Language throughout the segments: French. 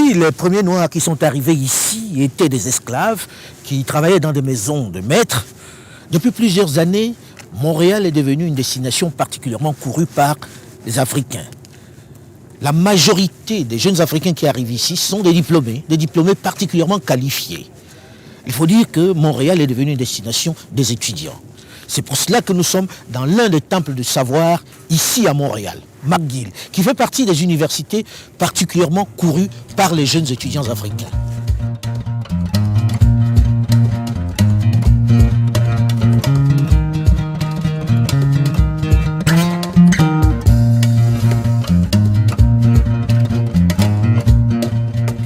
Oui, les premiers Noirs qui sont arrivés ici étaient des esclaves qui travaillaient dans des maisons de maîtres. Depuis plusieurs années, Montréal est devenue une destination particulièrement courue par les Africains. La majorité des jeunes Africains qui arrivent ici sont des diplômés particulièrement qualifiés. Il faut dire que Montréal est devenue une destination des étudiants. C'est pour cela que nous sommes dans l'un des temples de savoir ici à Montréal, McGill, qui fait partie des universités particulièrement courues par les jeunes étudiants africains.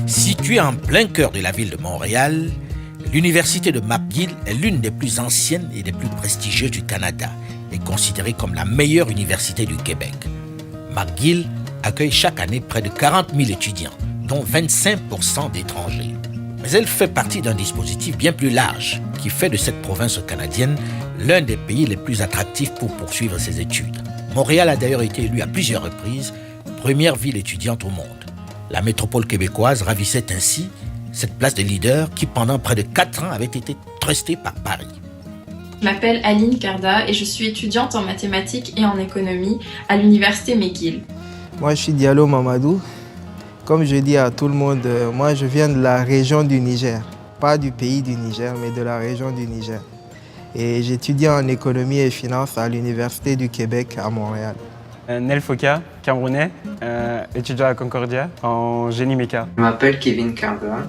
Située en plein cœur de la ville de Montréal, l'université de McGill est l'une des plus anciennes et des plus prestigieuses du Canada et considérée comme la meilleure université du Québec. McGill accueille chaque année près de 40 000 étudiants, dont 25% d'étrangers. Mais elle fait partie d'un dispositif bien plus large qui fait de cette province canadienne l'un des pays les plus attractifs pour poursuivre ses études. Montréal a d'ailleurs été élue à plusieurs reprises première ville étudiante au monde. La métropole québécoise ravissait ainsi cette place de leader qui, pendant près de 4 ans, avait été trustée par Paris. Je m'appelle Aline Karda et je suis étudiante en mathématiques et en économie à l'université McGill. Moi, je suis Diallo Mamadou. Comme je dis à tout le monde, moi, je viens de la région du Niger. Pas du pays du Niger, mais de la région du Niger. Et j'étudie en économie et finance à l'Université du Québec à Montréal. Nel Foka, Camerounais, étudiant à Concordia en génie méca. Je m'appelle Kevin Carbera.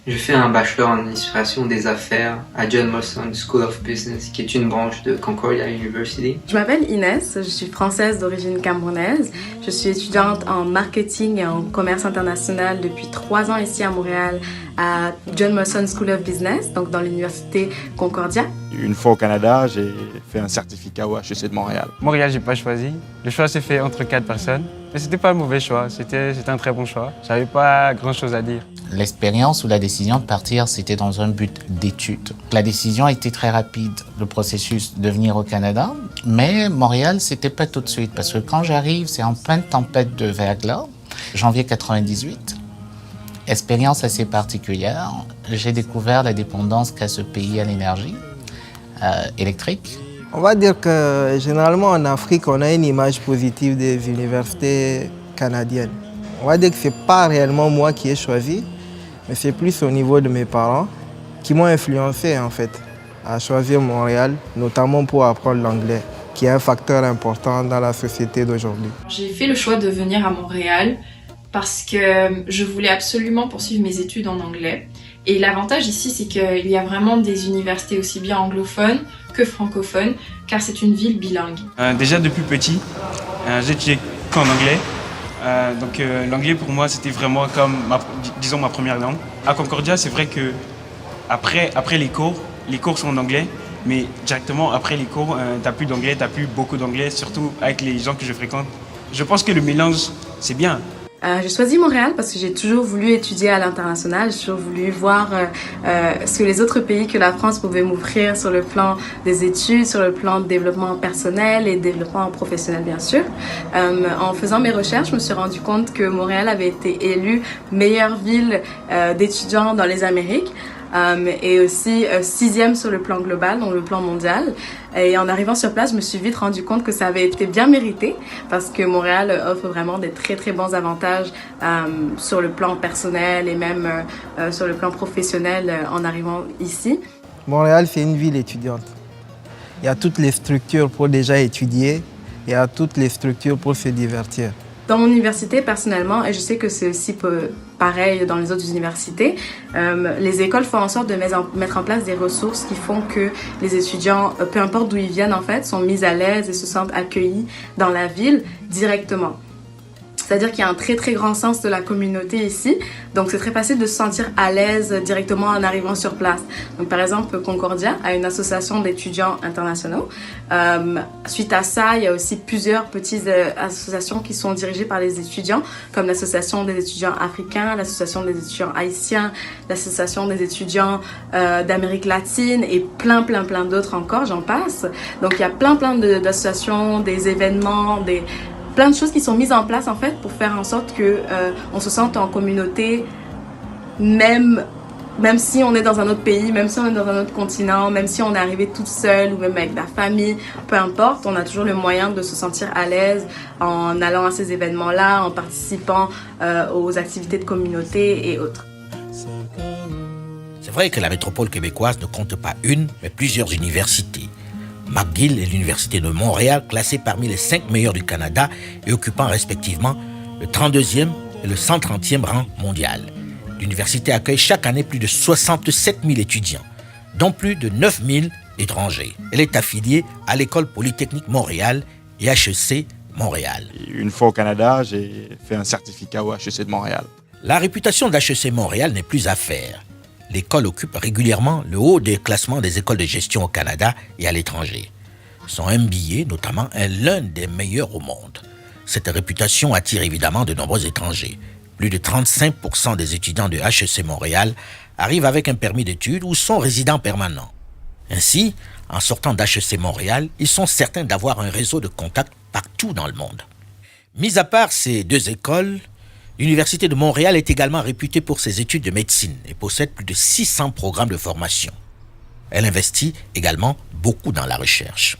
Je fais un bachelor en administration des affaires à John Molson School of Business, qui est une branche de Concordia University. Je m'appelle Inès, je suis française d'origine camerounaise. Je suis étudiante en marketing et en commerce international depuis 3 ans ici à Montréal à John Molson School of Business, donc dans l'université Concordia. Une fois au Canada, j'ai fait un certificat au HEC de Montréal. Montréal, j'ai pas choisi. Le choix s'est fait entre 4 personnes. Mais c'était pas un mauvais choix, c'était un très bon choix. J'avais pas grand chose à dire. L'expérience ou la décision de partir, c'était dans un but d'étude. La décision a été très rapide, le processus de venir au Canada. Mais Montréal, c'était pas tout de suite. Parce que quand j'arrive, c'est en pleine tempête de verglas, janvier 98. Expérience assez particulière. J'ai découvert la dépendance qu'a ce pays à l'énergie électrique. On va dire que généralement en Afrique, on a une image positive des universités canadiennes. On va dire que ce n'est pas réellement moi qui ai choisi, mais c'est plus au niveau de mes parents qui m'ont influencé en fait à choisir Montréal, notamment pour apprendre l'anglais, qui est un facteur important dans la société d'aujourd'hui. J'ai fait le choix de venir à Montréal parce que je voulais absolument poursuivre mes études en anglais. Et l'avantage ici, c'est qu'il y a vraiment des universités aussi bien anglophones que francophones, car c'est une ville bilingue. Déjà depuis petit, j'étudiais qu'en anglais. Donc l'anglais pour moi, c'était vraiment comme, ma première langue. À Concordia, c'est vrai que après les cours sont en anglais, mais directement après les cours, t'as plus d'anglais, t'as plus beaucoup d'anglais, surtout avec les gens que je fréquente. Je pense que le mélange, c'est bien. J'ai choisi Montréal parce que j'ai toujours voulu étudier à l'international, j'ai toujours voulu voir ce que les autres pays que la France pouvait m'offrir sur le plan des études, sur le plan de développement personnel et développement professionnel bien sûr. En faisant mes recherches, je me suis rendu compte que Montréal avait été élue meilleure ville d'étudiants dans les Amériques. Et aussi 6e sur le plan global, donc le plan mondial. Et en arrivant sur place, je me suis vite rendu compte que ça avait été bien mérité parce que Montréal offre vraiment des très très bons avantages sur le plan personnel et même sur le plan professionnel en arrivant ici. Montréal, c'est une ville étudiante. Il y a toutes les structures pour déjà étudier, il y a toutes les structures pour se divertir. Dans mon université, personnellement, et je sais que c'est aussi pareil dans les autres universités, les écoles font en sorte de mettre en place des ressources qui font que les étudiants, peu importe d'où ils viennent en fait, sont mis à l'aise et se sentent accueillis dans la ville directement. C'est-à-dire qu'il y a un très très grand sens de la communauté ici, donc c'est très facile de se sentir à l'aise directement en arrivant sur place. Donc par exemple, Concordia a une association d'étudiants internationaux. Suite à ça, il y a aussi plusieurs petites associations qui sont dirigées par les étudiants, comme l'association des étudiants africains, l'association des étudiants haïtiens, l'association des étudiants d'Amérique latine et plein d'autres encore, j'en passe. Donc il y a plein d'associations, des événements, plein de choses qui sont mises en place en fait pour faire en sorte que on se sente en communauté même si on est dans un autre pays, même si on est dans un autre continent, même si on est arrivé toute seule ou même avec la famille, peu importe, on a toujours le moyen de se sentir à l'aise en allant à ces événements-là, en participant aux activités de communauté et autres. C'est vrai que la métropole québécoise ne compte pas une, mais plusieurs universités. McGill est l'université de Montréal, classée parmi les 5 meilleures du Canada et occupant respectivement le 32e et le 130e rang mondial. L'université accueille chaque année plus de 67 000 étudiants, dont plus de 9 000 étrangers. Elle est affiliée à l'École polytechnique Montréal et HEC Montréal. Une fois au Canada, j'ai fait un certificat au HEC de Montréal. La réputation d'HEC Montréal n'est plus à faire. L'école occupe régulièrement le haut des classements des écoles de gestion au Canada et à l'étranger. Son MBA, notamment, est l'un des meilleurs au monde. Cette réputation attire évidemment de nombreux étrangers. Plus de 35% des étudiants de HEC Montréal arrivent avec un permis d'études ou sont résidents permanents. Ainsi, en sortant d'HEC Montréal, ils sont certains d'avoir un réseau de contacts partout dans le monde. Mis à part ces 2 écoles, l'Université de Montréal est également réputée pour ses études de médecine et possède plus de 600 programmes de formation. Elle investit également beaucoup dans la recherche.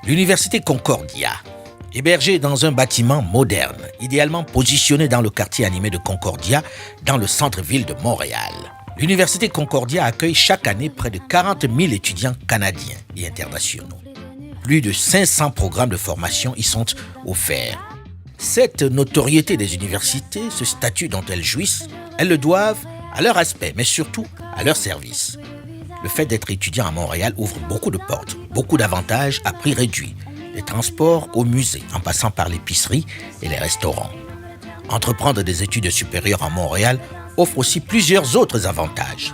L'Université Concordia, hébergée dans un bâtiment moderne, idéalement positionné dans le quartier animé de Concordia, dans le centre-ville de Montréal. L'Université Concordia accueille chaque année près de 40 000 étudiants canadiens et internationaux. Plus de 500 programmes de formation y sont offerts. Cette notoriété des universités, ce statut dont elles jouissent, elles le doivent à leur aspect, mais surtout à leur service. Le fait d'être étudiant à Montréal ouvre beaucoup de portes, beaucoup d'avantages à prix réduit. Des transports au musée, en passant par l'épicerie et les restaurants. Entreprendre des études supérieures à Montréal offre aussi plusieurs autres avantages.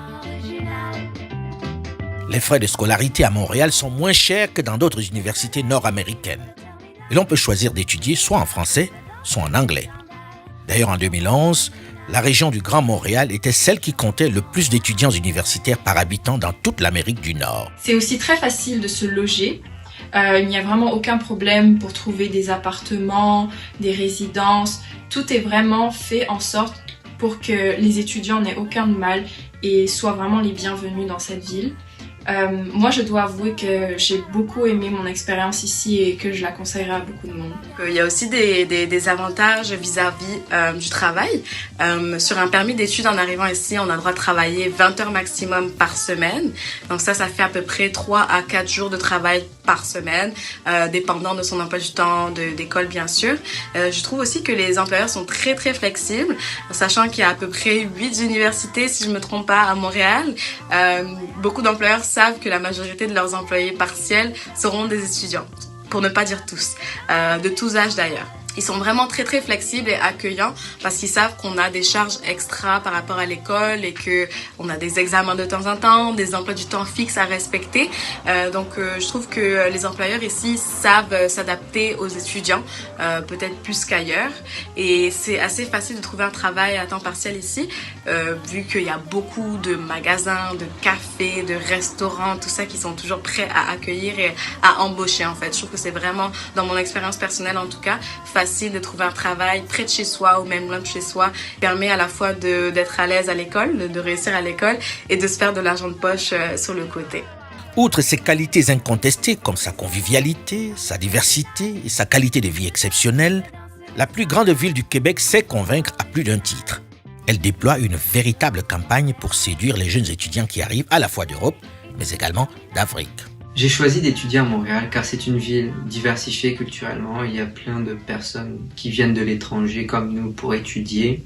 Les frais de scolarité à Montréal sont moins chers que dans d'autres universités nord-américaines. Et l'on peut choisir d'étudier soit en français, soit en anglais. D'ailleurs, en 2011, la région du Grand Montréal était celle qui comptait le plus d'étudiants universitaires par habitant dans toute l'Amérique du Nord. C'est aussi très facile de se loger. Il n'y a vraiment aucun problème pour trouver des appartements, des résidences. Tout est vraiment fait en sorte pour que les étudiants n'aient aucun mal et soient vraiment les bienvenus dans cette ville. Moi, je dois avouer que j'ai beaucoup aimé mon expérience ici et que je la conseillerais à beaucoup de monde. Il y a aussi des avantages vis-à-vis du travail. Sur un permis d'études, en arrivant ici, on a le droit de travailler 20 heures maximum par semaine. Donc ça fait à peu près 3 à 4 jours de travail par semaine, dépendant de son emploi du temps d'école, bien sûr. Je trouve aussi que les employeurs sont très, très flexibles, sachant qu'il y a à peu près 8 universités, si je me trompe pas, à Montréal. Beaucoup d'employeurs savent que la majorité de leurs employés partiels seront des étudiants, pour ne pas dire tous, de tous âges d'ailleurs. Ils sont vraiment très très flexibles et accueillants parce qu'ils savent qu'on a des charges extra par rapport à l'école et que on a des examens de temps en temps, des emplois du temps fixes à respecter. Donc je trouve que les employeurs ici savent s'adapter aux étudiants, peut-être plus qu'ailleurs. Et c'est assez facile de trouver un travail à temps partiel ici, vu qu'il y a beaucoup de magasins, de cafés, de restaurants, tout ça qui sont toujours prêts à accueillir et à embaucher en fait. Je trouve que c'est vraiment, dans mon expérience personnelle en tout cas, facile de trouver un travail près de chez soi ou même loin de chez soi. Permet à la fois d'être à l'aise à l'école, de réussir à l'école et de se faire de l'argent de poche sur le côté. Outre ses qualités incontestées comme sa convivialité, sa diversité et sa qualité de vie exceptionnelle, la plus grande ville du Québec sait convaincre à plus d'un titre. Elle déploie une véritable campagne pour séduire les jeunes étudiants qui arrivent à la fois d'Europe, mais également d'Afrique. J'ai choisi d'étudier à Montréal car c'est une ville diversifiée culturellement. Il y a plein de personnes qui viennent de l'étranger comme nous pour étudier.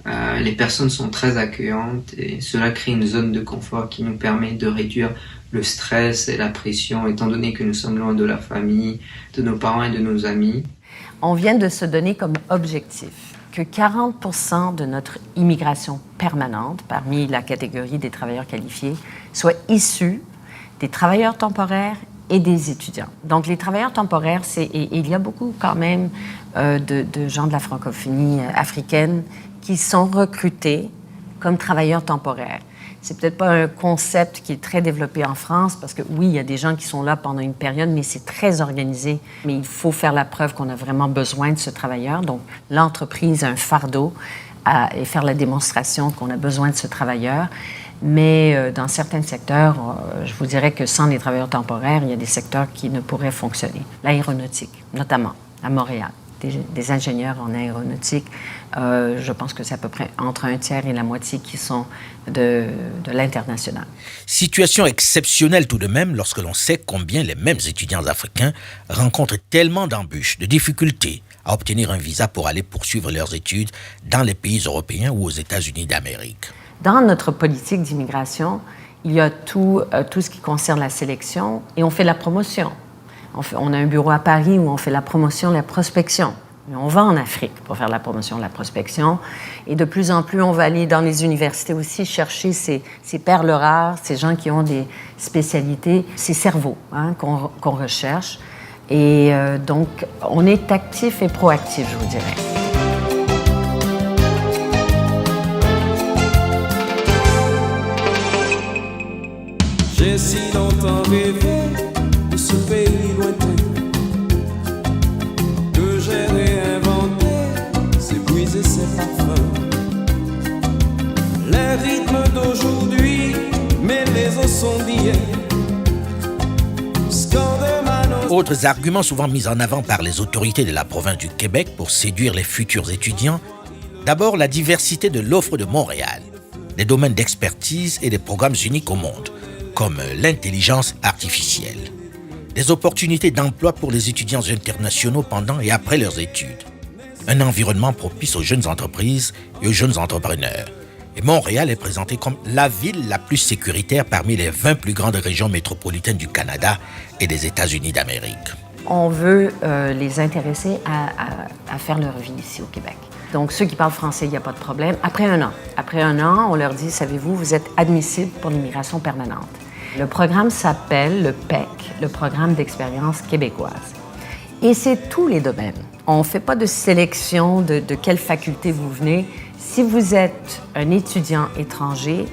Les personnes sont très accueillantes et cela crée une zone de confort qui nous permet de réduire le stress et la pression étant donné que nous sommes loin de la famille, de nos parents et de nos amis. On vient de se donner comme objectif que 40% de notre immigration permanente parmi la catégorie des travailleurs qualifiés soit issue des travailleurs temporaires et des étudiants. Donc, les travailleurs temporaires, il y a beaucoup quand même de gens de la francophonie africaine qui sont recrutés comme travailleurs temporaires. C'est peut-être pas un concept qui est très développé en France parce que oui, il y a des gens qui sont là pendant une période, mais c'est très organisé. Mais il faut faire la preuve qu'on a vraiment besoin de ce travailleur. Donc, l'entreprise a un fardeau et faire la démonstration qu'on a besoin de ce travailleur. Mais dans certains secteurs, je vous dirais que sans les travailleurs temporaires, il y a des secteurs qui ne pourraient fonctionner. L'aéronautique, notamment, à Montréal. Des ingénieurs en aéronautique, je pense que c'est à peu près entre un tiers et la moitié qui sont de l'international. Situation exceptionnelle tout de même lorsque l'on sait combien les mêmes étudiants africains rencontrent tellement d'embûches, de difficultés à obtenir un visa pour aller poursuivre leurs études dans les pays européens ou aux États-Unis d'Amérique. Dans notre politique d'immigration, il y a tout ce qui concerne la sélection et on fait la promotion. On a un bureau à Paris où on fait la promotion, la prospection. Mais on va en Afrique pour faire la promotion, la prospection. Et de plus en plus, on va aller dans les universités aussi chercher ces perles rares, ces gens qui ont des spécialités, ces cerveaux qu'on recherche. Et donc, on est actif et proactif, je vous dirais. J'ai si longtemps rêvé de ce pays lointain que j'ai réinventé ses bruits et ses parfums. Les rythmes d'aujourd'hui mêlés aux sons d'hier. Autres arguments souvent mis en avant par les autorités de la province du Québec pour séduire les futurs étudiants, d'abord la diversité de l'offre de Montréal, des domaines d'expertise et des programmes uniques au monde, comme l'intelligence artificielle, des opportunités d'emploi pour les étudiants internationaux pendant et après leurs études, un environnement propice aux jeunes entreprises et aux jeunes entrepreneurs. Et Montréal est présenté comme la ville la plus sécuritaire parmi les 20 plus grandes régions métropolitaines du Canada et des États-Unis d'Amérique. On veut les intéresser à faire leur vie ici au Québec. Donc, ceux qui parlent français, il n'y a pas de problème. Après un an, on leur dit, savez-vous, vous êtes admissibles pour l'immigration permanente. Le programme s'appelle le PEC, le Programme d'expérience québécoise. Et c'est tous les domaines. On ne fait pas de sélection de quelle faculté vous venez. Si vous êtes un étudiant étranger,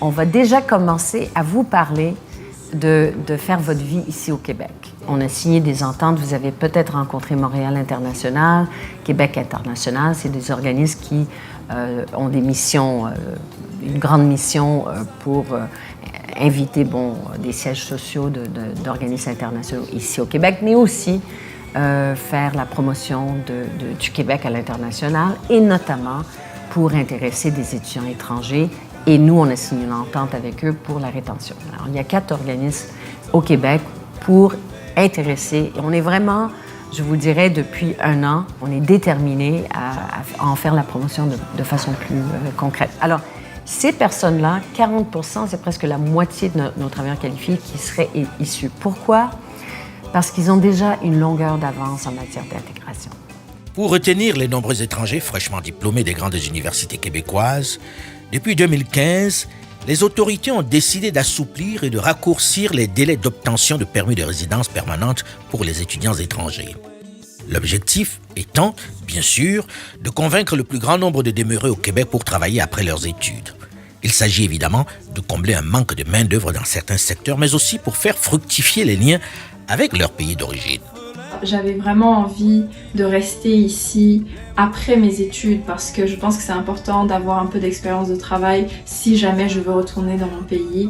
on va déjà commencer à vous parler de faire votre vie ici au Québec. On a signé des ententes. Vous avez peut-être rencontré Montréal International, Québec International. C'est des organismes qui ont des missions, une grande mission pour inviter des sièges sociaux d'organismes internationaux ici au Québec, mais aussi faire la promotion du Québec à l'international et notamment pour intéresser des étudiants étrangers. Et nous, on a signé une entente avec eux pour la rétention. Alors, il y a 4 organismes au Québec pour intéresser. Et on est vraiment, je vous dirais, depuis un an, on est déterminés à en faire la promotion de façon plus concrète. Alors, ces personnes-là, 40%, c'est presque la moitié de nos travailleurs qualifiés qui seraient issus. Pourquoi? Parce qu'ils ont déjà une longueur d'avance en matière d'intégration. Pour retenir les nombreux étrangers fraîchement diplômés des grandes universités québécoises, depuis 2015, les autorités ont décidé d'assouplir et de raccourcir les délais d'obtention de permis de résidence permanente pour les étudiants étrangers. L'objectif étant, bien sûr, de convaincre le plus grand nombre de demeurés au Québec pour travailler après leurs études. Il s'agit évidemment de combler un manque de main-d'œuvre dans certains secteurs, mais aussi pour faire fructifier les liens avec leur pays d'origine. J'avais vraiment envie de rester ici après mes études parce que je pense que c'est important d'avoir un peu d'expérience de travail si jamais je veux retourner dans mon pays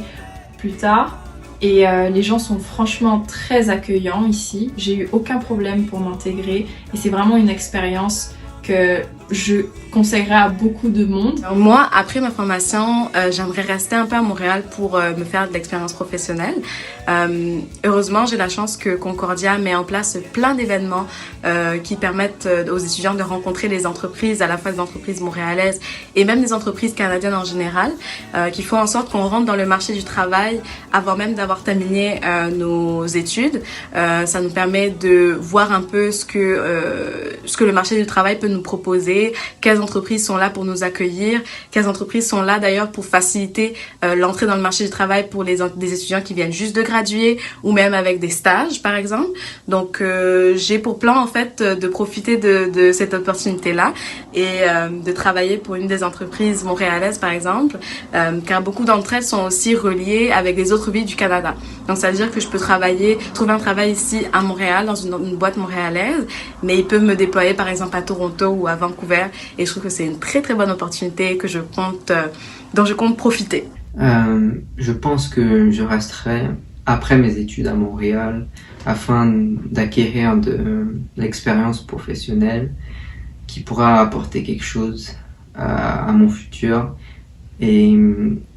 plus tard. Et les gens sont franchement très accueillants ici. J'ai eu aucun problème pour m'intégrer et c'est vraiment une expérience que je conseillerais à beaucoup de monde. Moi, après ma formation, j'aimerais rester un peu à Montréal pour me faire de l'expérience professionnelle. Heureusement, j'ai la chance que Concordia met en place plein d'événements qui permettent aux étudiants de rencontrer les entreprises, à la fois des entreprises montréalaises et même des entreprises canadiennes en général, qui font en sorte qu'on rentre dans le marché du travail avant même d'avoir terminé nos études. Ça nous permet de voir un peu ce que le marché du travail peut nous proposer, quelles entreprises sont là pour nous accueillir, quelles entreprises sont là d'ailleurs pour faciliter l'entrée dans le marché du travail pour des étudiants qui viennent juste de graduer ou même avec des stages par exemple. Donc j'ai pour plan en fait de profiter de cette opportunité-là et de travailler pour une des entreprises montréalaises par exemple, car beaucoup d'entre elles sont aussi reliées avec les autres villes du Canada. Donc ça veut dire que je peux trouver un travail ici à Montréal dans une boîte montréalaise, mais ils peuvent me déployer par exemple à Toronto Toronto ou à Vancouver. Et je trouve que c'est une très très bonne opportunité dont je compte profiter. Je pense que je resterai après mes études à Montréal afin d'acquérir de l'expérience professionnelle qui pourra apporter quelque chose à mon futur et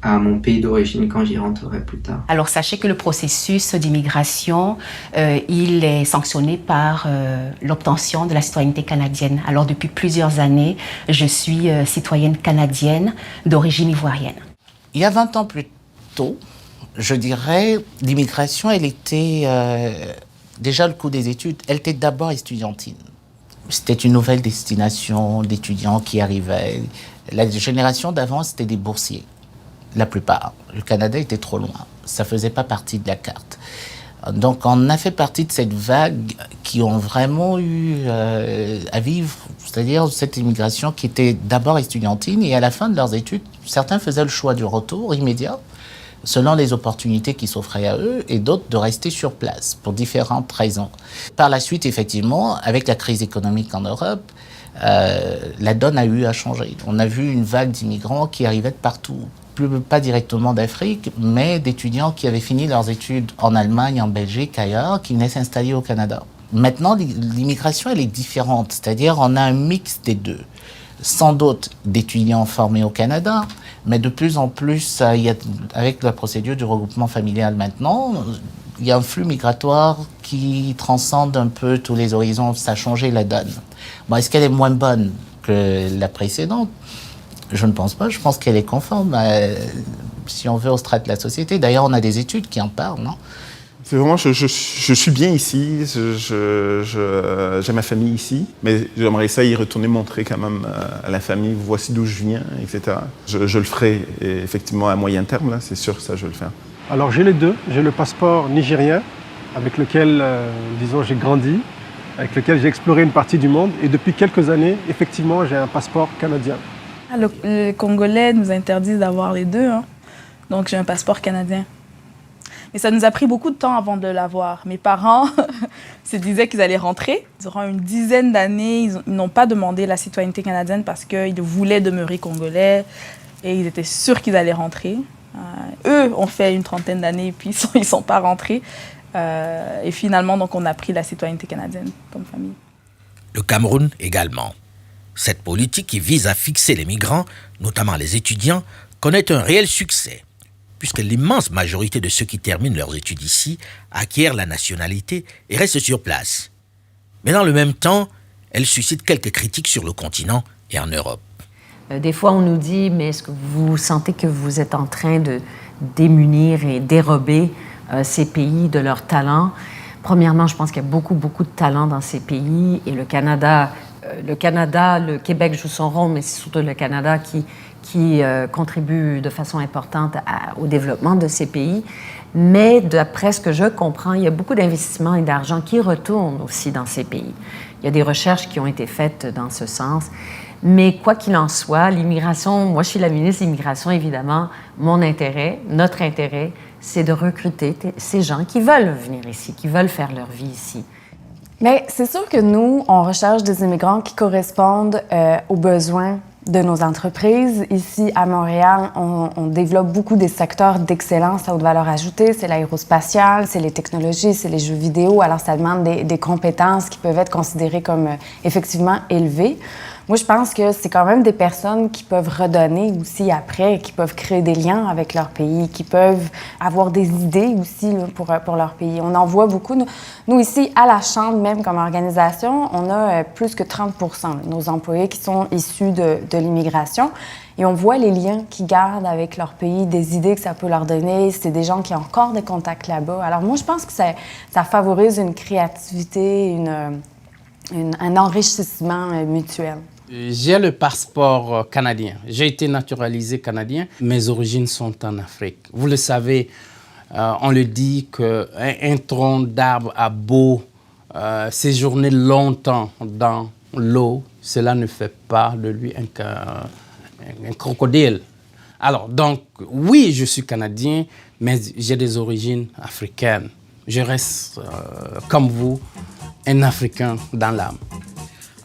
à mon pays d'origine quand j'y rentrerai plus tard. Alors sachez que le processus d'immigration, il est sanctionné par l'obtention de la citoyenneté canadienne. Alors depuis plusieurs années, je suis citoyenne canadienne d'origine ivoirienne. Il y a 20 ans plus tôt, je dirais, l'immigration, elle était déjà le coût des études, elle était d'abord estudiantine. C'était une nouvelle destination d'étudiants qui arrivaient. La génération d'avant, c'était des boursiers, la plupart. Le Canada était trop loin, ça ne faisait pas partie de la carte. Donc on a fait partie de cette vague qui ont vraiment eu à vivre, c'est-à-dire cette immigration qui était d'abord estudiantine et à la fin de leurs études, certains faisaient le choix du retour immédiat selon les opportunités qui s'offraient à eux et d'autres de rester sur place pour différentes raisons. Par la suite, effectivement, avec la crise économique en Europe, la donne a eu à changer. On a vu une vague d'immigrants qui arrivaient de partout. Pas directement d'Afrique, mais d'étudiants qui avaient fini leurs études en Allemagne, en Belgique, ailleurs, qui venaient s'installer au Canada. Maintenant, l'immigration, elle est différente, c'est-à-dire on a un mix des deux. Sans doute d'étudiants formés au Canada, mais de plus en plus, avec la procédure du regroupement familial maintenant, il y a un flux migratoire qui transcende un peu tous les horizons, ça a changé la donne. Bon, est-ce qu'elle est moins bonne que la précédente ? Je ne pense pas, je pense qu'elle est conforme, si on veut, aux strates de la société. D'ailleurs, on a des études qui en parlent, non ? C'est vraiment, je suis bien ici, j'ai ma famille ici, mais j'aimerais ça y retourner montrer quand même à la famille, voici d'où je viens, etc. Je le ferai effectivement à moyen terme, là, c'est sûr, ça je vais le faire. Alors j'ai les deux, j'ai le passeport nigérien, avec lequel, disons, j'ai grandi, avec lequel j'ai exploré une partie du monde, et depuis quelques années, effectivement, j'ai un passeport canadien. Les Congolais nous interdisent d'avoir les deux, hein. Donc j'ai un passeport canadien. Mais ça nous a pris beaucoup de temps avant de l'avoir. Mes parents se disaient qu'ils allaient rentrer. Durant une dizaine d'années, ils n'ont pas demandé la citoyenneté canadienne parce qu'ils voulaient demeurer congolais et ils étaient sûrs qu'ils allaient rentrer. Eux ont fait une trentaine d'années et puis ils ne sont pas rentrés. Et finalement, donc, on a pris la citoyenneté canadienne comme famille. Le Cameroun également. Cette politique qui vise à fixer les migrants, notamment les étudiants, connaît un réel succès, puisque l'immense majorité de ceux qui terminent leurs études ici acquièrent la nationalité et restent sur place. Mais dans le même temps, elle suscite quelques critiques sur le continent et en Europe. Des fois, on nous dit, mais est-ce que vous sentez que vous êtes en train de démunir et dérober ces pays de leurs talents? Premièrement, je pense qu'il y a beaucoup, beaucoup de talents dans ces pays et le Québec joue son rôle, mais c'est surtout le Canada qui contribue de façon importante au développement de ces pays. Mais d'après ce que je comprends, il y a beaucoup d'investissements et d'argent qui retournent aussi dans ces pays. Il y a des recherches qui ont été faites dans ce sens. Mais quoi qu'il en soit, l'immigration, moi je suis la ministre de l'Immigration, évidemment, mon intérêt, notre intérêt, c'est de recruter ces gens qui veulent venir ici, qui veulent faire leur vie ici. Mais c'est sûr que nous, on recherche des immigrants qui correspondent aux besoins de nos entreprises. Ici, à Montréal, on développe beaucoup des secteurs d'excellence à haute valeur ajoutée. C'est l'aérospatial, c'est les technologies, c'est les jeux vidéo. Alors, ça demande des compétences qui peuvent être considérées comme effectivement élevées. Moi, je pense que c'est quand même des personnes qui peuvent redonner aussi après, qui peuvent créer des liens avec leur pays, qui peuvent avoir des idées aussi là, pour leur pays. On en voit beaucoup. Nous, ici, à la Chambre, même comme organisation, on a plus que 30% de nos employés qui sont issus de l'immigration. Et on voit les liens qu'ils gardent avec leur pays, des idées que ça peut leur donner. C'est des gens qui ont encore des contacts là-bas. Alors moi, je pense que ça favorise une créativité, un enrichissement mutuel. J'ai le passeport canadien. J'ai été naturalisé canadien. Mes origines sont en Afrique. Vous le savez, on le dit qu'un tronc d'arbre a beau séjourner longtemps dans l'eau, cela ne fait pas de lui un crocodile. Alors, donc, oui, je suis canadien, mais j'ai des origines africaines. Je reste, comme vous, un Africain dans l'âme.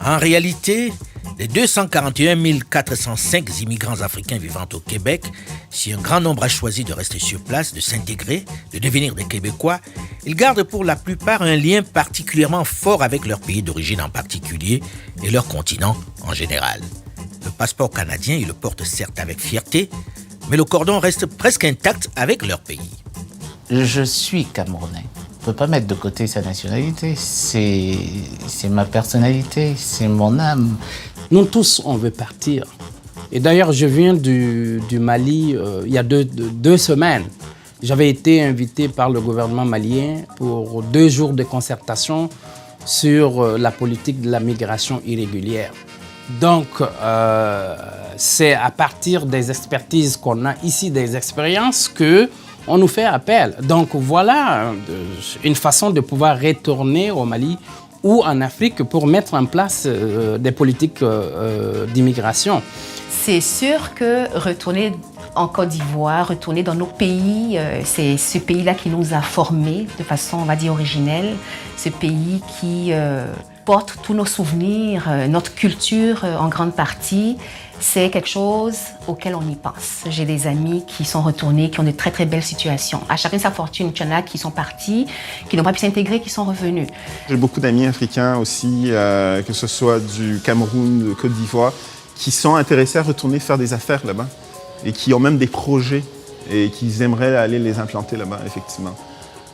En réalité, Les 241 405 immigrants africains vivant au Québec, si un grand nombre a choisi de rester sur place, de s'intégrer, de devenir des Québécois, ils gardent pour la plupart un lien particulièrement fort avec leur pays d'origine en particulier et leur continent en général. Le passeport canadien, ils le portent certes avec fierté, mais le cordon reste presque intact avec leur pays. Je suis Camerounais. On ne peut pas mettre de côté sa nationalité. C'est ma personnalité, c'est mon âme. Nous tous, on veut partir. Et d'ailleurs, je viens du Mali il y a deux semaines. J'avais été invité par le gouvernement malien pour 2 jours de concertation sur la politique de la migration irrégulière. Donc, c'est à partir des expertises qu'on a ici, des expériences, qu'on nous fait appel. Donc voilà une façon de pouvoir retourner au Mali ou en Afrique pour mettre en place des politiques d'immigration. C'est sûr que retourner en Côte d'Ivoire, retourner dans nos pays, c'est ce pays-là qui nous a formés de façon, on va dire, originelle. Ce pays qui porte tous nos souvenirs, notre culture en grande partie. C'est quelque chose auquel on y pense. J'ai des amis qui sont retournés, qui ont de très très belles situations. À chacun sa fortune, il y en a qui sont partis, qui n'ont pas pu s'intégrer, qui sont revenus. J'ai beaucoup d'amis africains aussi, que ce soit du Cameroun, de Côte d'Ivoire, qui sont intéressés à retourner faire des affaires là-bas et qui ont même des projets et qui aimeraient aller les implanter là-bas, effectivement.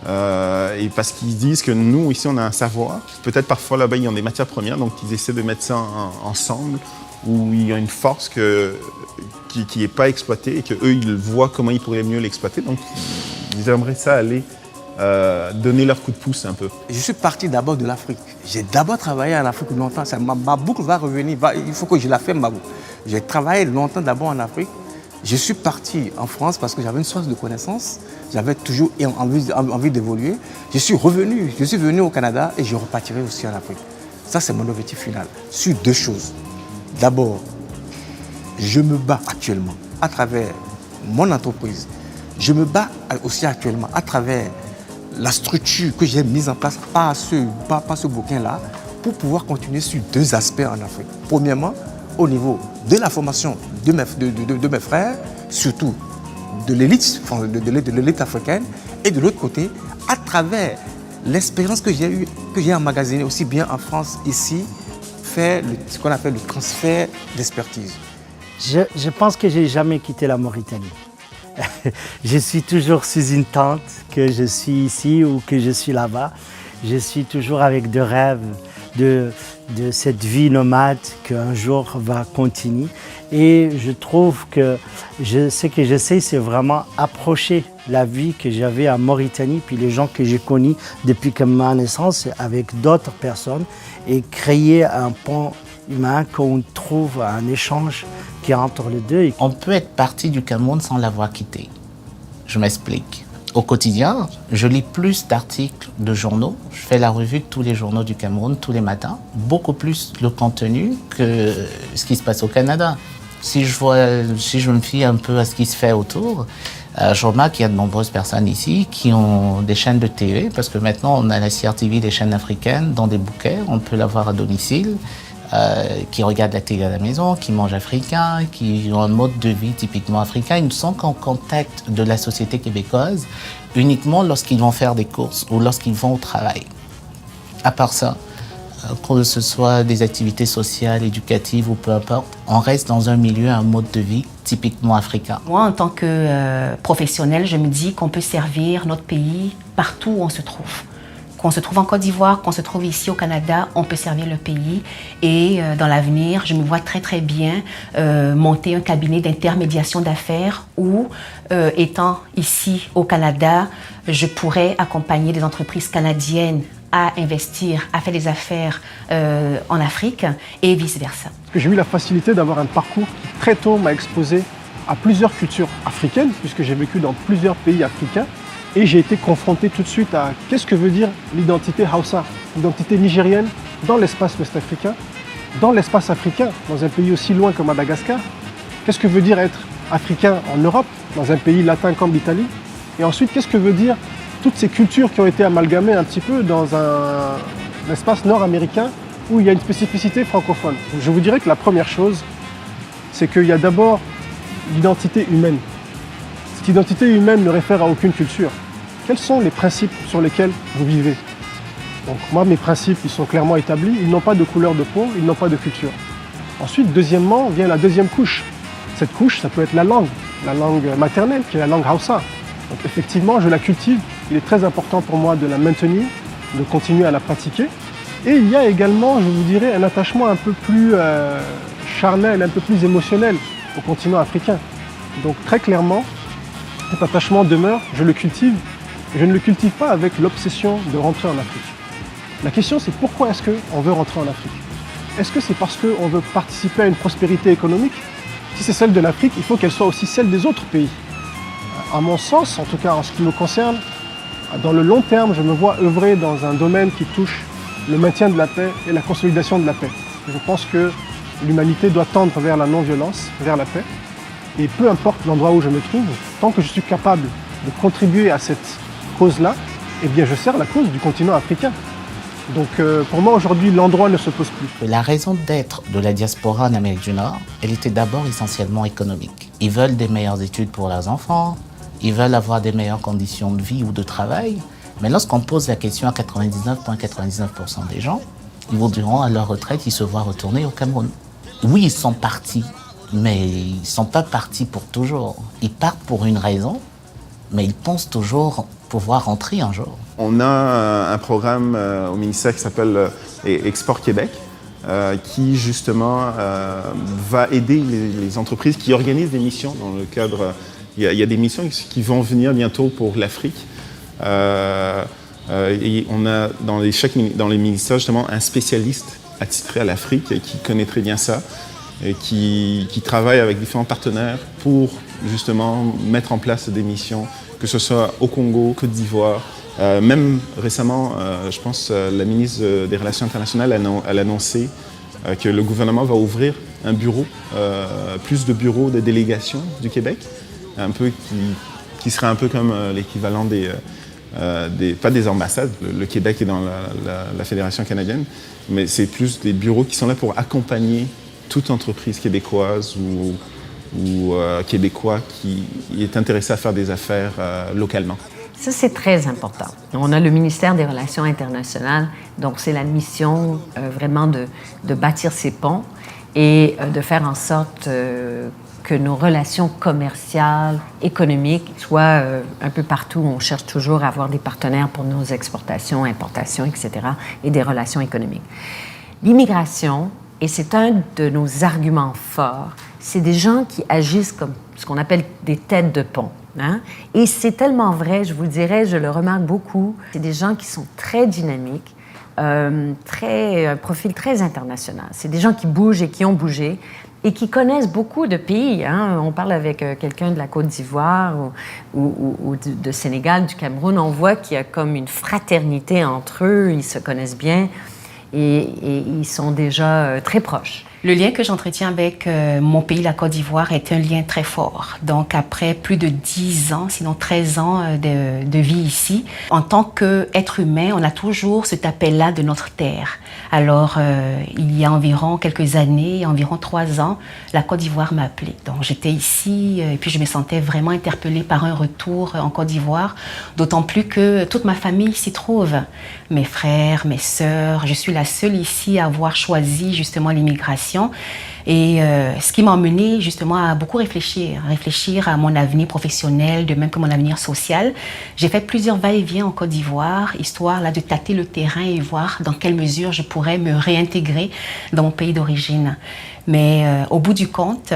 Et parce qu'ils disent que nous, ici, on a un savoir. Peut-être parfois là-bas, ils ont des matières premières, donc ils essaient de mettre ça ensemble, où il y a une force qui n'est pas exploitée et qu'eux, ils voient comment ils pourraient mieux l'exploiter. Donc, ils aimeraient ça aller donner leur coup de pouce un peu. Je suis parti d'abord de l'Afrique. J'ai d'abord travaillé en Afrique longtemps. Ma boucle va revenir. Il faut que je la fasse, ma boucle. J'ai travaillé longtemps d'abord en Afrique. Je suis parti en France parce que j'avais une source de connaissances. J'avais toujours envie d'évoluer. Je suis venu au Canada et je repartirai aussi en Afrique. Ça, c'est mon objectif final. Sur 2 choses. D'abord, je me bats actuellement à travers mon entreprise. Je me bats aussi actuellement à travers la structure que j'ai mise en place par ce bouquin-là pour pouvoir continuer sur 2 aspects en Afrique. Premièrement, au niveau de la formation de mes frères, surtout de l'élite africaine, et de l'autre côté, à travers l'expérience que j'ai emmagasinée aussi bien en France, ici, faire ce qu'on appelle le transfert d'expertise. Je pense que je n'ai jamais quitté la Mauritanie. Je suis toujours sous une tente, que je suis ici ou que je suis là-bas. Je suis toujours avec des rêves de cette vie nomade qu'un jour va continuer. Et je trouve que ce que j'essaie, c'est vraiment approcher la vie que j'avais en Mauritanie, puis les gens que j'ai connus depuis ma naissance avec d'autres personnes et créer un pont humain qu'on trouve un échange qui est entre les deux. On peut être parti du Cameroun sans l'avoir quitté. Je m'explique. Au quotidien, je lis plus d'articles de journaux. Je fais la revue de tous les journaux du Cameroun tous les matins. Beaucoup plus le contenu que ce qui se passe au Canada. Si je me fie un peu à ce qui se fait autour, je remarque qu'il y a de nombreuses personnes ici qui ont des chaînes de TV, parce que maintenant on a la CRTV des chaînes africaines dans des bouquets, on peut l'avoir à domicile, qui regardent la télé à la maison, qui mangent africain, qui ont un mode de vie typiquement africain. Ils ne sont qu'en contact de la société québécoise uniquement lorsqu'ils vont faire des courses ou lorsqu'ils vont au travail. À part ça, que ce soit des activités sociales, éducatives ou peu importe, on reste dans un milieu, un mode de vie typiquement africain. Moi, en tant que professionnelle, je me dis qu'on peut servir notre pays partout où on se trouve. Qu'on se trouve en Côte d'Ivoire, qu'on se trouve ici au Canada, on peut servir le pays. Et dans l'avenir, je me vois très très bien monter un cabinet d'intermédiation d'affaires où, étant ici au Canada, je pourrais accompagner des entreprises canadiennes à investir, à faire des affaires en Afrique et vice-versa. J'ai eu la facilité d'avoir un parcours qui très tôt m'a exposé à plusieurs cultures africaines, puisque j'ai vécu dans plusieurs pays africains. Et j'ai été confronté tout de suite à qu'est-ce que veut dire l'identité Hausa, l'identité nigérienne dans l'espace ouest-africain, dans l'espace africain, dans un pays aussi loin que Madagascar. Qu'est-ce que veut dire être africain en Europe, dans un pays latin comme l'Italie. Et ensuite, qu'est-ce que veut dire toutes ces cultures qui ont été amalgamées un petit peu dans un espace nord-américain où il y a une spécificité francophone. Je vous dirais que la première chose, c'est qu'il y a d'abord l'identité humaine. Cette identité humaine ne réfère à aucune culture. Quels sont les principes sur lesquels vous vivez? Donc moi, mes principes, ils sont clairement établis. Ils n'ont pas de couleur de peau, ils n'ont pas de culture. Ensuite, deuxièmement, vient la deuxième couche. Cette couche, ça peut être la langue maternelle, qui est la langue Hausa. Donc effectivement, je la cultive. Il est très important pour moi de la maintenir, de continuer à la pratiquer. Et il y a également, je vous dirais, un attachement un peu plus charnel, un peu plus émotionnel au continent africain. Donc très clairement, cet attachement demeure, je le cultive, et je ne le cultive pas avec l'obsession de rentrer en Afrique. La question, c'est pourquoi est-ce qu'on veut rentrer en Afrique? Est-ce que c'est parce qu'on veut participer à une prospérité économique? Si c'est celle de l'Afrique, il faut qu'elle soit aussi celle des autres pays. À mon sens, en tout cas en ce qui me concerne, dans le long terme, je me vois œuvrer dans un domaine qui touche le maintien de la paix et la consolidation de la paix. Je pense que l'humanité doit tendre vers la non-violence, vers la paix. Et peu importe l'endroit où je me trouve, tant que je suis capable de contribuer à cette cause-là, eh bien je sers la cause du continent africain. Donc pour moi aujourd'hui, l'endroit ne se pose plus. La raison d'être de la diaspora en Amérique du Nord, elle était d'abord essentiellement économique. Ils veulent des meilleures études pour leurs enfants, ils veulent avoir des meilleures conditions de vie ou de travail. Mais lorsqu'on pose la question à 99,99% des gens, ils vous diront à leur retraite, ils se voient retourner au Cameroun. Oui, ils sont partis, mais ils ne sont pas partis pour toujours. Ils partent pour une raison, mais ils pensent toujours pouvoir rentrer un jour. On a un programme au ministère qui s'appelle Export Québec, qui justement va aider les entreprises qui organisent des missions dans le cadre... Il y a des missions qui vont venir bientôt pour l'Afrique. Et on a dans les ministères justement un spécialiste attitré à l'Afrique qui connaît très bien ça et qui travaille avec différents partenaires pour justement mettre en place des missions, que ce soit au Congo, Côte d'Ivoire. Même récemment, je pense, la ministre des Relations internationales a annoncé que le gouvernement va ouvrir un bureau, plus de bureaux de délégation du Québec, un peu qui serait un peu comme l'équivalent pas des ambassades. Le Québec est dans la Fédération canadienne, mais c'est plus des bureaux qui sont là pour accompagner toute entreprise québécoise ou québécois qui est intéressé à faire des affaires localement. Ça, c'est très important. On a le ministère des Relations internationales, donc c'est la mission vraiment de bâtir ces ponts et de faire en sorte que nos relations commerciales, économiques soient un peu partout. On cherche toujours à avoir des partenaires pour nos exportations, importations, etc., et des relations économiques. L'immigration, et c'est un de nos arguments forts, c'est des gens qui agissent comme ce qu'on appelle des têtes de pont. Hein? Et c'est tellement vrai, je vous le dirais, je le remarque beaucoup, c'est des gens qui sont très dynamiques, un profil très international. C'est des gens qui bougent et qui ont bougé et qui connaissent beaucoup de pays. Hein? On parle avec quelqu'un de la Côte d'Ivoire ou de Sénégal, du Cameroun, on voit qu'il y a comme une fraternité entre eux, ils se connaissent bien et ils sont déjà très proches. Le lien que j'entretiens avec mon pays, la Côte d'Ivoire, est un lien très fort. Donc, après plus de 10 ans, sinon 13 ans de vie ici, en tant qu'être humain, on a toujours cet appel-là de notre terre. Alors, il y a environ quelques années, environ 3 ans, la Côte d'Ivoire m'a appelée. Donc, j'étais ici et puis je me sentais vraiment interpellée par un retour en Côte d'Ivoire, d'autant plus que toute ma famille s'y trouve. Mes frères, mes sœurs, je suis la seule ici à avoir choisi justement l'immigration. Et ce qui m'a emmené justement à beaucoup réfléchir à mon avenir professionnel, de même que mon avenir social. J'ai fait plusieurs va-et-vient en Côte d'Ivoire, histoire là de tâter le terrain et voir dans quelle mesure je pourrais me réintégrer dans mon pays d'origine. Mais au bout du compte,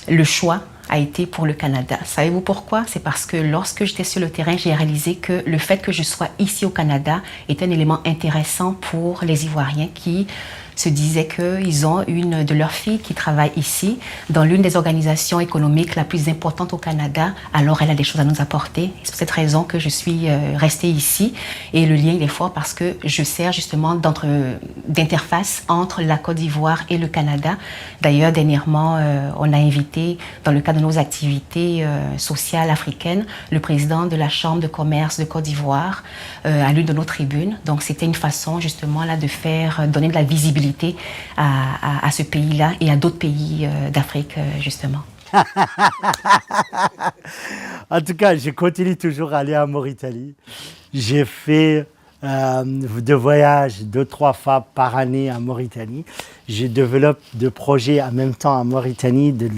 le choix a été pour le Canada. Savez-vous pourquoi? C'est parce que lorsque j'étais sur le terrain, j'ai réalisé que le fait que je sois ici au Canada est un élément intéressant pour les Ivoiriens qui se disaient qu'ils ont une de leurs filles qui travaille ici, dans l'une des organisations économiques la plus importante au Canada. Alors, elle a des choses à nous apporter. C'est pour cette raison que je suis restée ici. Et le lien, il est fort parce que je sers justement d'interface entre la Côte d'Ivoire et le Canada. D'ailleurs, dernièrement, on a invité, dans le cadre de nos activités sociales africaines, le président de la Chambre de commerce de Côte d'Ivoire à l'une de nos tribunes. Donc, c'était une façon justement là de donner de la visibilité à ce pays-là et à d'autres pays d'Afrique, justement. En tout cas, je continue toujours à aller en Mauritanie. J'ai fait de voyages 2-3 fois par année en Mauritanie. Je développe des projets en même temps en Mauritanie, de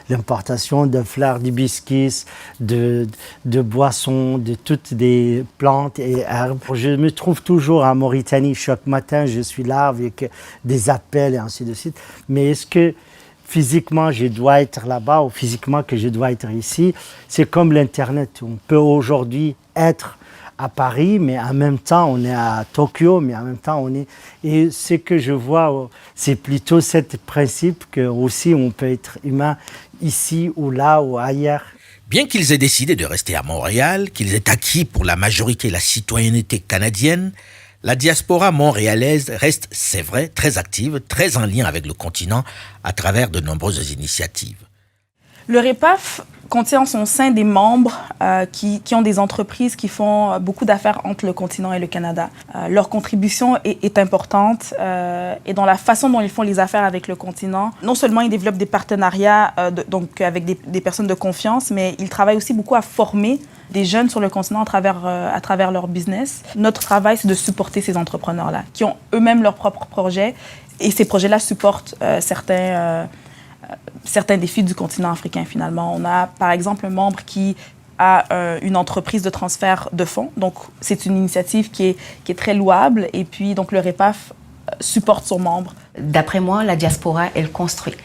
l'importation de fleurs d'hibiscus, de boissons, de toutes des plantes et herbes. Je me trouve toujours en Mauritanie. Chaque matin, je suis là avec des appels et ainsi de suite. Mais est-ce que physiquement, je dois être là-bas ou physiquement que je dois être ici? C'est comme l'Internet. On peut aujourd'hui être à Paris, mais en même temps, on est à Tokyo, mais en même temps, on est... Et ce que je vois, c'est plutôt ce principe que aussi on peut être humain ici ou là ou ailleurs. Bien qu'ils aient décidé de rester à Montréal, qu'ils aient acquis pour la majorité la citoyenneté canadienne, la diaspora montréalaise reste, c'est vrai, très active, très en lien avec le continent à travers de nombreuses initiatives. Le REPAF contient en son sein des membres qui ont des entreprises qui font beaucoup d'affaires entre le continent et le Canada. Leur contribution est importante et dans la façon dont ils font les affaires avec le continent, non seulement ils développent des partenariats donc avec des personnes de confiance, mais ils travaillent aussi beaucoup à former des jeunes sur le continent à travers leur business. Notre travail, c'est de supporter ces entrepreneurs-là qui ont eux-mêmes leurs propres projets et ces projets-là supportent certains défis du continent africain, finalement. On a, par exemple, un membre qui a une entreprise de transfert de fonds. Donc, c'est une initiative qui est très louable. Et puis, donc, le REPAF supporte son membre. D'après moi, la diaspora, elle construit.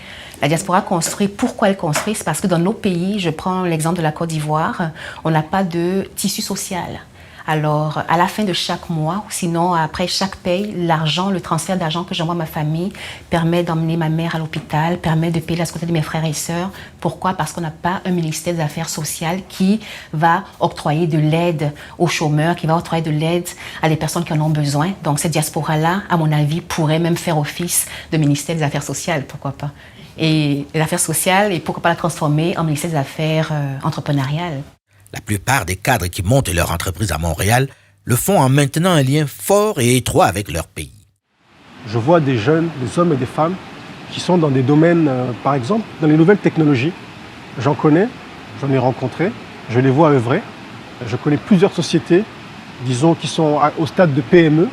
La diaspora construit. Pourquoi elle construit? C'est parce que dans nos pays, je prends l'exemple de la Côte d'Ivoire, on n'a pas de tissu social. Alors, à la fin de chaque mois, ou sinon après chaque paye, l'argent, le transfert d'argent que j'envoie à ma famille permet d'emmener ma mère à l'hôpital, permet de payer la santé de mes frères et sœurs. Pourquoi? Parce qu'on n'a pas un ministère des Affaires sociales qui va octroyer de l'aide aux chômeurs, qui va octroyer de l'aide à des personnes qui en ont besoin. Donc, cette diaspora-là, à mon avis, pourrait même faire office de ministère des Affaires sociales, pourquoi pas? Et les affaires sociales, et pourquoi pas la transformer en ministère des Affaires entrepreneuriales. La plupart des cadres qui montent leur entreprise à Montréal le font en maintenant un lien fort et étroit avec leur pays. Je vois des jeunes, des hommes et des femmes qui sont dans des domaines, par exemple, dans les nouvelles technologies. J'en connais, j'en ai rencontré, je les vois œuvrer. Je connais plusieurs sociétés, disons, qui sont au stade de PME,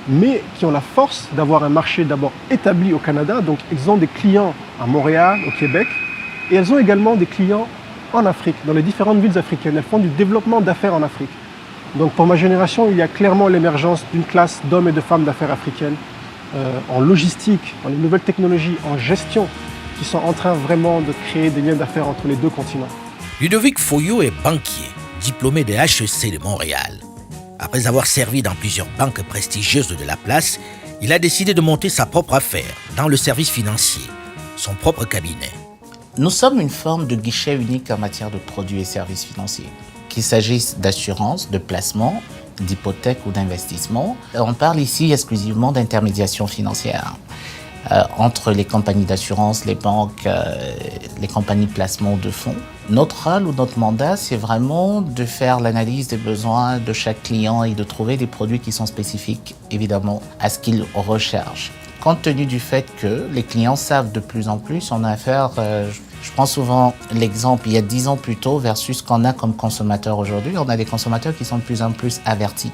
mais qui ont la force d'avoir un marché d'abord établi au Canada. Donc, ils ont des clients à Montréal, au Québec, et elles ont également des clients en Afrique, dans les différentes villes africaines. Elles font du développement d'affaires en Afrique. Donc pour ma génération, il y a clairement l'émergence d'une classe d'hommes et de femmes d'affaires africaines en logistique, dans les nouvelles technologies, en gestion, qui sont en train vraiment de créer des liens d'affaires entre les deux continents. Ludovic Foyot est banquier, diplômé de HEC de Montréal. Après avoir servi dans plusieurs banques prestigieuses de la place, il a décidé de monter sa propre affaire dans le service financier, son propre cabinet. Nous sommes une forme de guichet unique en matière de produits et services financiers. Qu'il s'agisse d'assurance, de placement, d'hypothèque ou d'investissement, on parle ici exclusivement d'intermédiation financière. Entre les compagnies d'assurance, les banques, les compagnies de placement de fonds. Notre rôle ou notre mandat, c'est vraiment de faire l'analyse des besoins de chaque client et de trouver des produits qui sont spécifiques, évidemment, à ce qu'ils recherchent. Compte tenu du fait que les clients savent de plus en plus, on a affaire, je prends souvent l'exemple il y a 10 ans plus tôt versus ce qu'on a comme consommateur aujourd'hui. On a des consommateurs qui sont de plus en plus avertis.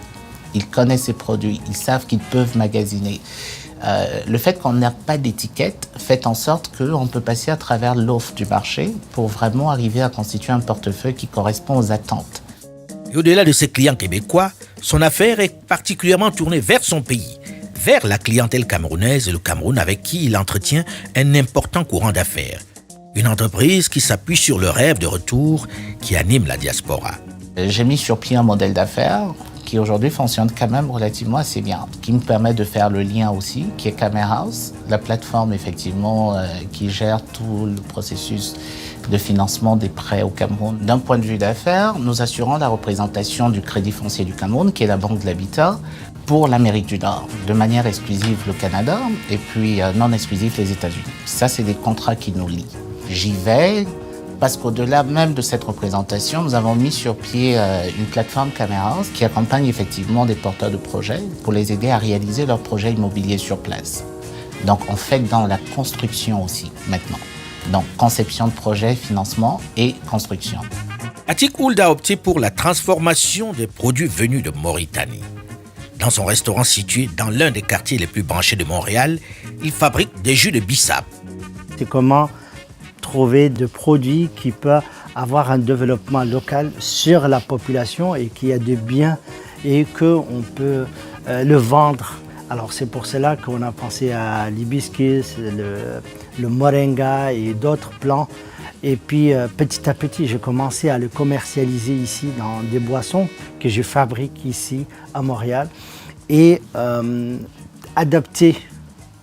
Ils connaissent ces produits, ils savent qu'ils peuvent magasiner. Le fait qu'on n'a pas d'étiquette fait en sorte qu'on peut passer à travers l'offre du marché pour vraiment arriver à constituer un portefeuille qui correspond aux attentes. Et au-delà de ses clients québécois, son affaire est particulièrement tournée vers son pays, vers la clientèle camerounaise et le Cameroun avec qui il entretient un important courant d'affaires. Une entreprise qui s'appuie sur le rêve de retour qui anime la diaspora. J'ai mis sur pied un modèle d'affaires qui aujourd'hui fonctionne quand même relativement assez bien, qui me permet de faire le lien aussi, qui est Camerhouse, la plateforme effectivement qui gère tout le processus de financement des prêts au Cameroun. D'un point de vue d'affaires, nous assurons la représentation du Crédit foncier du Cameroun, qui est la banque de l'habitat, pour l'Amérique du Nord, de manière exclusive le Canada et puis non exclusive les États-Unis. Ça, c'est des contrats qui nous lient. J'y vais parce qu'au-delà même de cette représentation, nous avons mis sur pied une plateforme Camerhouse qui accompagne effectivement des porteurs de projets pour les aider à réaliser leurs projets immobiliers sur place. Donc, on fait dans la construction aussi maintenant. Donc, conception de projet, financement et construction. Atik Ould a opté pour la transformation des produits venus de Mauritanie. Dans son restaurant situé dans l'un des quartiers les plus branchés de Montréal, il fabrique des jus de bissap. C'est comment trouver des produits qui peuvent avoir un développement local sur la population et qui a des biens et qu'on peut le vendre. Alors c'est pour cela qu'on a pensé à l'hibiscus, le moringa et d'autres plants. Et puis petit à petit, j'ai commencé à le commercialiser ici dans des boissons que je fabrique ici à Montréal et adapté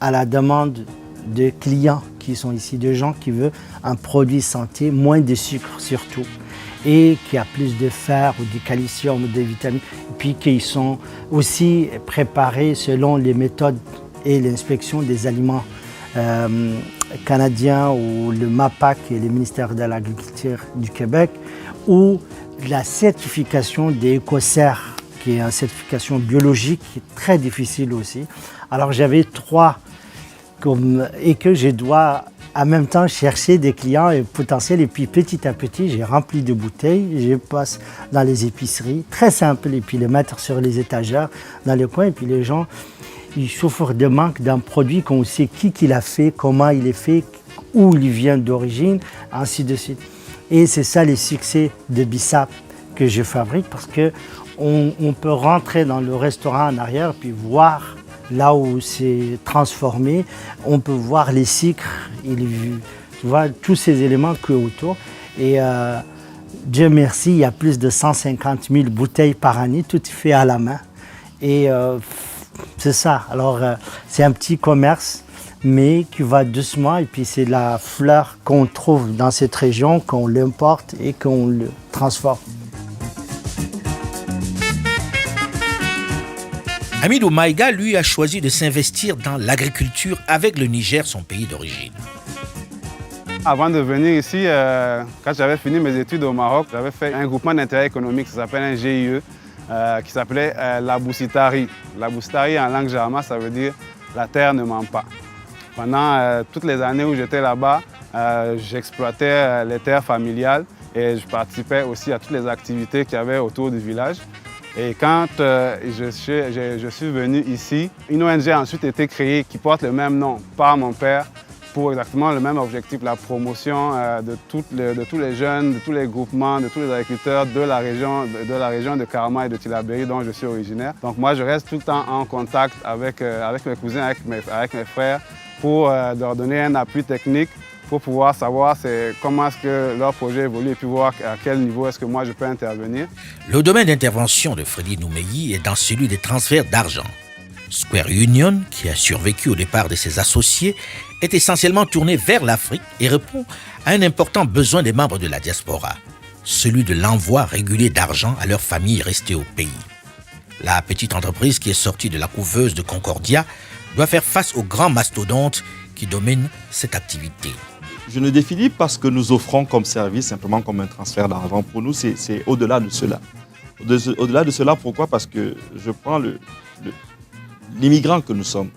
à la demande de clients qui sont ici, de gens qui veulent un produit santé, moins de sucre surtout, et qui a plus de fer ou de calcium ou de vitamines, et puis qui sont aussi préparés selon les méthodes et l'inspection des aliments canadiens ou le MAPAC et le ministère de l'Agriculture du Québec, ou la certification des écocerts, qui est une certification biologique qui est très difficile aussi. Alors j'avais 3 et que je dois en même temps chercher des clients potentiels et puis petit à petit j'ai rempli de bouteilles, je passe dans les épiceries, très simple, et puis les mettre sur les étagères dans les coins et puis les gens ils souffrent de manque d'un produit qu'on sait qui l'a fait, comment il est fait, où il vient d'origine, ainsi de suite. Et c'est ça le succès de Bissap que je fabrique parce que on peut rentrer dans le restaurant en arrière puis voir là où c'est transformé, on peut voir les sucres, tu vois, tous ces éléments qu'il y a autour. Et Dieu merci, il y a plus de 150 000 bouteilles par année, tout fait à la main. Et c'est ça. Alors, c'est un petit commerce, mais qui va doucement. Et puis, c'est la fleur qu'on trouve dans cette région, qu'on l'importe et qu'on le transforme. Hamidou Maïga, lui, a choisi de s'investir dans l'agriculture avec le Niger, son pays d'origine. Avant de venir ici, quand j'avais fini mes études au Maroc, j'avais fait un groupement d'intérêt économique, ça s'appelle un GIE, qui s'appelait la Boussitari. La Boussitari, en langue jarma, ça veut dire « la terre ne ment pas ». Pendant toutes les années où j'étais là-bas, j'exploitais les terres familiales et je participais aussi à toutes les activités qu'il y avait autour du village. Et quand je suis venu ici, une ONG a ensuite été créée qui porte le même nom par mon père pour exactement le même objectif, la promotion de tous les jeunes, de tous les groupements, de tous les agriculteurs de la région de Karama et de Tillabéri dont je suis originaire. Donc moi, je reste tout le temps en contact avec mes cousins, avec mes frères pour leur donner un appui technique pour pouvoir savoir comment est-ce que leur projet évolue et puis voir à quel niveau est-ce que moi je peux intervenir. Le domaine d'intervention de Freddy Noumeyi est dans celui des transferts d'argent. Square Union, qui a survécu au départ de ses associés, est essentiellement tourné vers l'Afrique et répond à un important besoin des membres de la diaspora, celui de l'envoi régulier d'argent à leurs familles restées au pays. La petite entreprise qui est sortie de la couveuse de Concordia doit faire face aux grands mastodontes qui dominent cette activité. Je ne définis pas ce que nous offrons comme service simplement comme un transfert d'argent. Pour nous, c'est au-delà de cela. Au-delà de cela, pourquoi? Parce que je prends l'immigrant que nous sommes.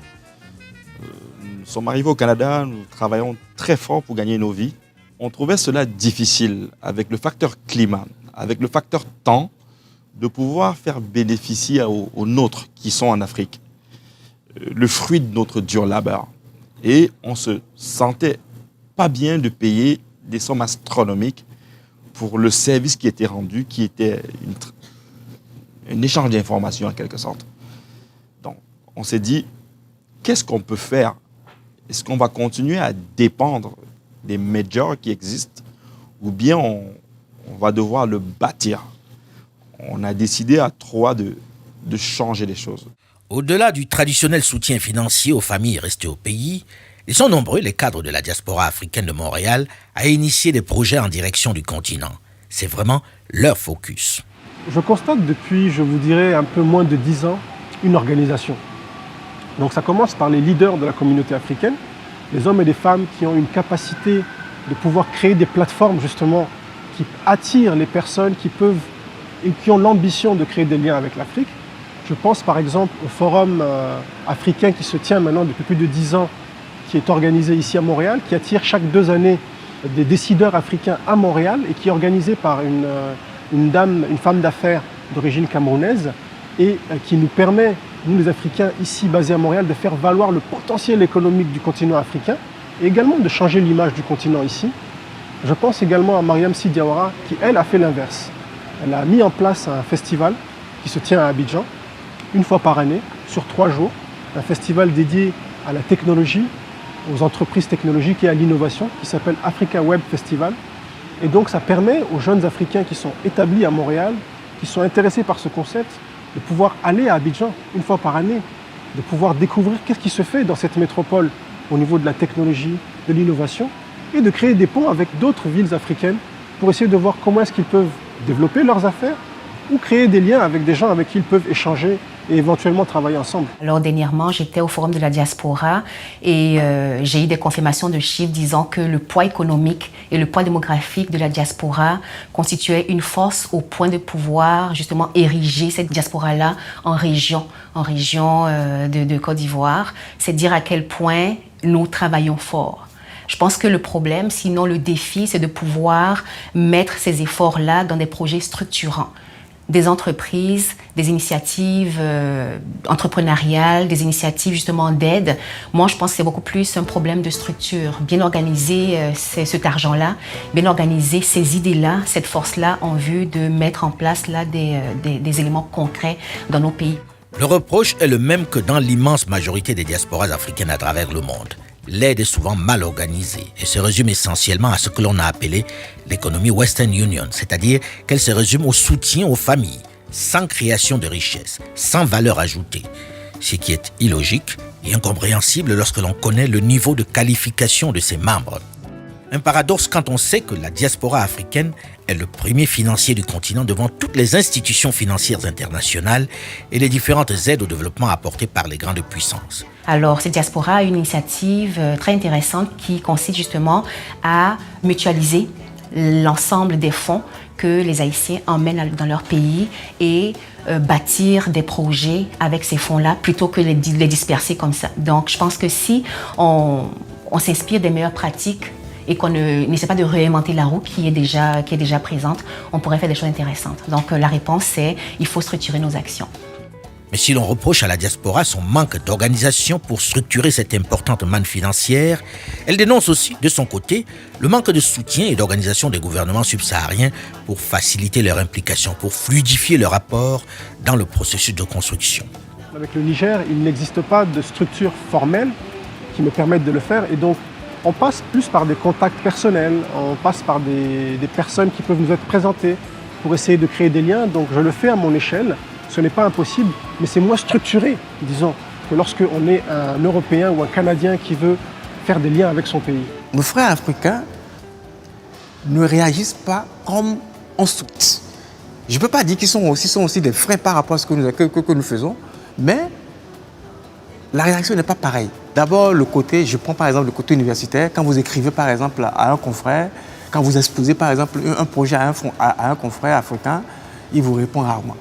Nous sommes arrivés au Canada, nous travaillons très fort pour gagner nos vies. On trouvait cela difficile avec le facteur climat, avec le facteur temps, de pouvoir faire bénéficier aux nôtres qui sont en Afrique le fruit de notre dur labeur. Et on se sentait pas bien de payer des sommes astronomiques pour le service qui était rendu, qui était un échange d'informations en quelque sorte. Donc, on s'est dit, qu'est-ce qu'on peut faire? Est-ce qu'on va continuer à dépendre des majors qui existent ou bien on va devoir le bâtir? On a décidé à 3 de de changer les choses. Au-delà du traditionnel soutien financier aux familles restées au pays, ils sont nombreux les cadres de la diaspora africaine de Montréal à initier des projets en direction du continent. C'est vraiment leur focus. Je constate depuis, je vous dirais, un peu moins de 10 ans, une organisation. Donc ça commence par les leaders de la communauté africaine, les hommes et les femmes qui ont une capacité de pouvoir créer des plateformes justement qui attirent les personnes qui peuvent et qui ont l'ambition de créer des liens avec l'Afrique. Je pense par exemple au forum africain qui se tient maintenant depuis plus de 10 ans, qui est organisé ici à Montréal, qui attire chaque 2 années des décideurs africains à Montréal et qui est organisé par une femme d'affaires d'origine camerounaise et qui nous permet, nous les Africains ici basés à Montréal, de faire valoir le potentiel économique du continent africain et également de changer l'image du continent ici. Je pense également à Mariam Sy Diawara qui, elle, a fait l'inverse. Elle a mis en place un festival qui se tient à Abidjan, une fois par année, sur 3 jours, un festival dédié à la technologie, aux entreprises technologiques et à l'innovation, qui s'appelle Africa Web Festival. Et donc ça permet aux jeunes Africains qui sont établis à Montréal, qui sont intéressés par ce concept, de pouvoir aller à Abidjan une fois par année, de pouvoir découvrir qu'est-ce qui se fait dans cette métropole au niveau de la technologie, de l'innovation, et de créer des ponts avec d'autres villes africaines pour essayer de voir comment est-ce qu'ils peuvent développer leurs affaires ou créer des liens avec des gens avec qui ils peuvent échanger et éventuellement travailler ensemble. Alors dernièrement, j'étais au Forum de la diaspora et j'ai eu des confirmations de chiffres disant que le poids économique et le poids démographique de la diaspora constituaient une force au point de pouvoir justement ériger cette diaspora-là en région de Côte d'Ivoire. C'est dire à quel point nous travaillons fort. Je pense que le problème, sinon le défi, c'est de pouvoir mettre ces efforts-là dans des projets structurants. Des entreprises, des initiatives entrepreneuriales, des initiatives justement d'aide. Moi, je pense que c'est beaucoup plus un problème de structure. Bien organiser cet argent-là, bien organiser ces idées-là, cette force-là en vue de mettre en place là, des éléments concrets dans nos pays. Le reproche est le même que dans l'immense majorité des diasporas africaines à travers le monde. L'aide est souvent mal organisée et se résume essentiellement à ce que l'on a appelé l'économie Western Union, c'est-à-dire qu'elle se résume au soutien aux familles, sans création de richesse, sans valeur ajoutée, ce qui est illogique et incompréhensible lorsque l'on connaît le niveau de qualification de ses membres. Un paradoxe quand on sait que la diaspora africaine est le premier financier du continent devant toutes les institutions financières internationales et les différentes aides au développement apportées par les grandes puissances. Alors, cette diaspora a une initiative très intéressante qui consiste justement à mutualiser l'ensemble des fonds que les Haïtiens emmènent dans leur pays et bâtir des projets avec ces fonds-là plutôt que les disperser comme ça. Donc, je pense que si on s'inspire des meilleures pratiques et qu'on n'essaie pas de réinventer la roue qui est déjà présente, on pourrait faire des choses intéressantes. Donc la réponse, c'est il faut structurer nos actions. Mais si l'on reproche à la diaspora son manque d'organisation pour structurer cette importante manne financière, elle dénonce aussi, de son côté, le manque de soutien et d'organisation des gouvernements subsahariens pour faciliter leur implication, pour fluidifier leur apport dans le processus de construction. Avec le Niger, il n'existe pas de structure formelle qui me permette de le faire et donc on passe plus par des contacts personnels, on passe par des personnes qui peuvent nous être présentées pour essayer de créer des liens. Donc je le fais à mon échelle, ce n'est pas impossible, mais c'est moins structuré, disons, que lorsqu'on est un Européen ou un Canadien qui veut faire des liens avec son pays. Nos frères africains ne réagissent pas comme on souhaite. Je ne peux pas dire qu'ils sont aussi des freins par rapport à ce que nous faisons, mais la réaction n'est pas pareille. D'abord, je prends par exemple le côté universitaire. Quand vous écrivez par exemple à un confrère, quand vous exposez par exemple un projet à un confrère africain, il vous répond rarement.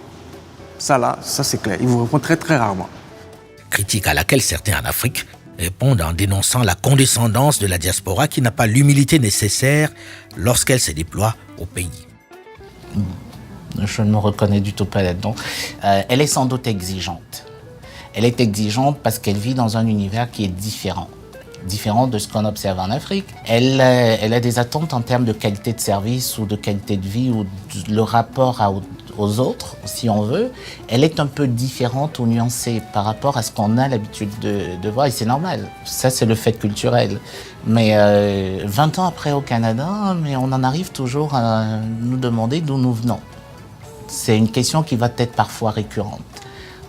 Ça c'est clair, il vous répond très très rarement. Critique à laquelle certains en Afrique répondent en dénonçant la condescendance de la diaspora qui n'a pas l'humilité nécessaire lorsqu'elle se déploie au pays. Je ne me reconnais du tout pas là-dedans. Elle est sans doute exigeante. Elle est exigeante parce qu'elle vit dans un univers qui est différent de ce qu'on observe en Afrique. Elle a des attentes en termes de qualité de service ou de qualité de vie ou le rapport aux autres, si on veut. Elle est un peu différente ou nuancée par rapport à ce qu'on a l'habitude de voir, et c'est normal. Ça, c'est le fait culturel. Mais 20 ans après au Canada, mais on en arrive toujours à nous demander d'où nous venons. C'est une question qui va être parfois récurrente.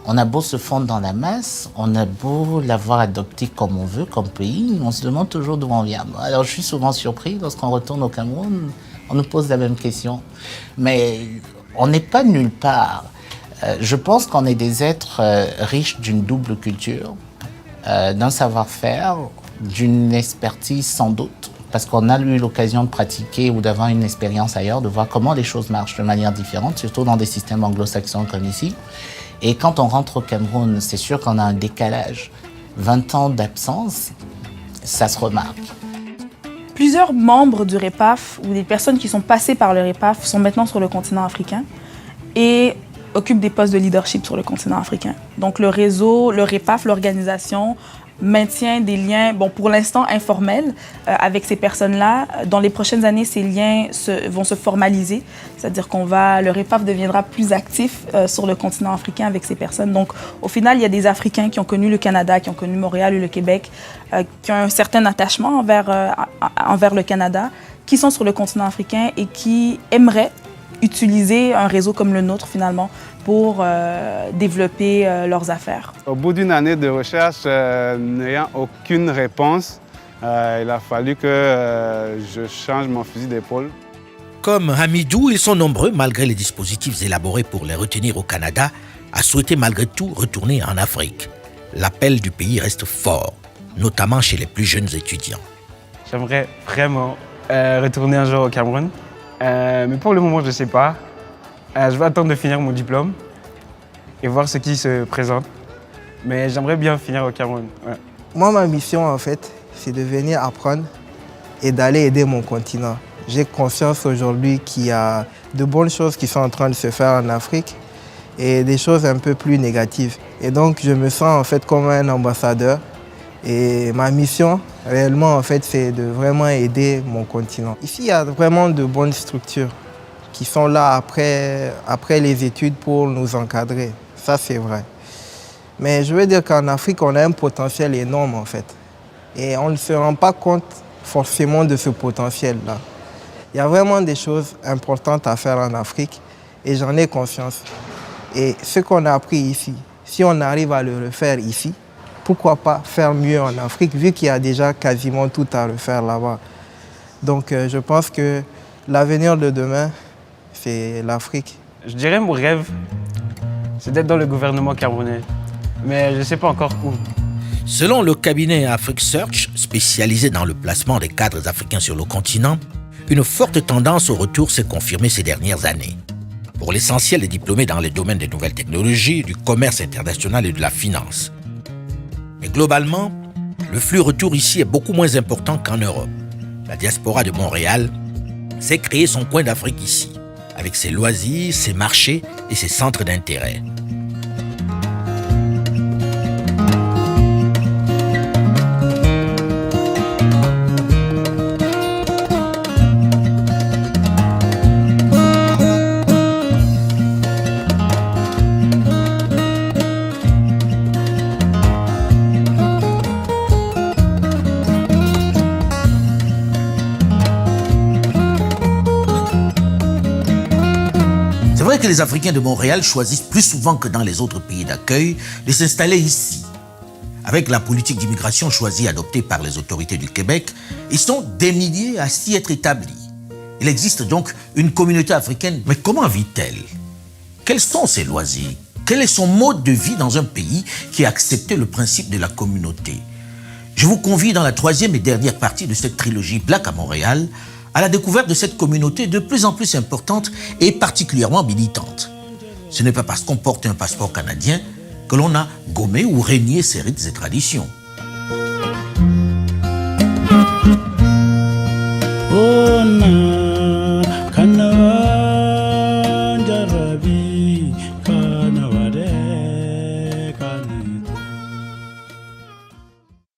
On a beau se fondre dans la masse, on a beau l'avoir adopté comme on veut, comme pays, on se demande toujours d'où on vient. Alors je suis souvent surpris lorsqu'on retourne au Cameroun, on nous pose la même question. Mais on n'est pas nulle part. Je pense qu'on est des êtres riches d'une double culture, d'un savoir-faire, d'une expertise sans doute, parce qu'on a eu l'occasion de pratiquer ou d'avoir une expérience ailleurs, de voir comment les choses marchent de manière différente, surtout dans des systèmes anglo-saxons comme ici. Et quand on rentre au Cameroun, c'est sûr qu'on a un décalage. 20 ans d'absence, ça se remarque. Plusieurs membres du REPAF ou des personnes qui sont passées par le REPAF sont maintenant sur le continent africain et occupent des postes de leadership sur le continent africain. Donc le réseau, le REPAF, l'organisation, maintient des liens, bon, pour l'instant informels, avec ces personnes-là. Dans les prochaines années, ces liens vont se formaliser, c'est-à-dire le REPAF deviendra plus actif sur le continent africain avec ces personnes. Donc, au final, il y a des Africains qui ont connu le Canada, qui ont connu Montréal ou le Québec, qui ont un certain attachement envers le Canada, qui sont sur le continent africain et qui aimeraient utiliser un réseau comme le nôtre, finalement, pour développer leurs affaires. Au bout d'une année de recherche, n'ayant aucune réponse, il a fallu que je change mon fusil d'épaule. Comme Hamidou, ils sont nombreux, malgré les dispositifs élaborés pour les retenir au Canada, à souhaiter malgré tout retourner en Afrique. L'appel du pays reste fort, notamment chez les plus jeunes étudiants. J'aimerais vraiment retourner un jour au Cameroun, mais pour le moment, je ne sais pas. Je vais attendre de finir mon diplôme et voir ce qui se présente. Mais j'aimerais bien finir au Cameroun. Ouais. Moi, ma mission, en fait, c'est de venir apprendre et d'aller aider mon continent. J'ai conscience aujourd'hui qu'il y a de bonnes choses qui sont en train de se faire en Afrique et des choses un peu plus négatives. Et donc, je me sens en fait comme un ambassadeur. Et ma mission, réellement, en fait, c'est de vraiment aider mon continent. Ici, il y a vraiment de bonnes structures qui sont là après les études pour nous encadrer. Ça, c'est vrai. Mais je veux dire qu'en Afrique, on a un potentiel énorme, en fait. Et on ne se rend pas compte forcément de ce potentiel-là. Il y a vraiment des choses importantes à faire en Afrique et j'en ai conscience. Et ce qu'on a appris ici, si on arrive à le refaire ici, pourquoi pas faire mieux en Afrique, vu qu'il y a déjà quasiment tout à refaire là-bas. Donc je pense que l'avenir de demain, c'est l'Afrique. Je dirais mon rêve, c'est d'être dans le gouvernement camerounais, mais je ne sais pas encore où. Selon le cabinet Afrique Search, spécialisé dans le placement des cadres africains sur le continent, une forte tendance au retour s'est confirmée ces dernières années. Pour l'essentiel des diplômés dans les domaines des nouvelles technologies, du commerce international et de la finance. Mais globalement, le flux retour ici est beaucoup moins important qu'en Europe. La diaspora de Montréal s'est créé son coin d'Afrique ici, avec ses loisirs, ses marchés et ses centres d'intérêt. C'est vrai que les Africains de Montréal choisissent plus souvent que dans les autres pays d'accueil de s'installer ici. Avec la politique d'immigration choisie et adoptée par les autorités du Québec, ils sont des milliers à s'y être établis. Il existe donc une communauté africaine, mais comment vit-elle? Quels sont ses loisirs? Quel est son mode de vie dans un pays qui a accepté le principe de la communauté? Je vous convie dans la troisième et dernière partie de cette trilogie Black à Montréal à la découverte de cette communauté de plus en plus importante et particulièrement militante. Ce n'est pas parce qu'on porte un passeport canadien que l'on a gommé ou régné ses rites et traditions.